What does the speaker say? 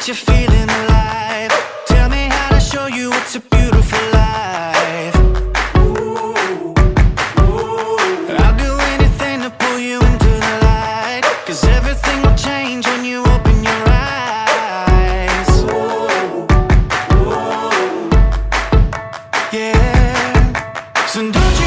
you're feeling alive. Tell me how to show you it's a beautiful life. I'll do anything to pull you into the light, 'cause everything will change when you open your eyes. Yeah. So don't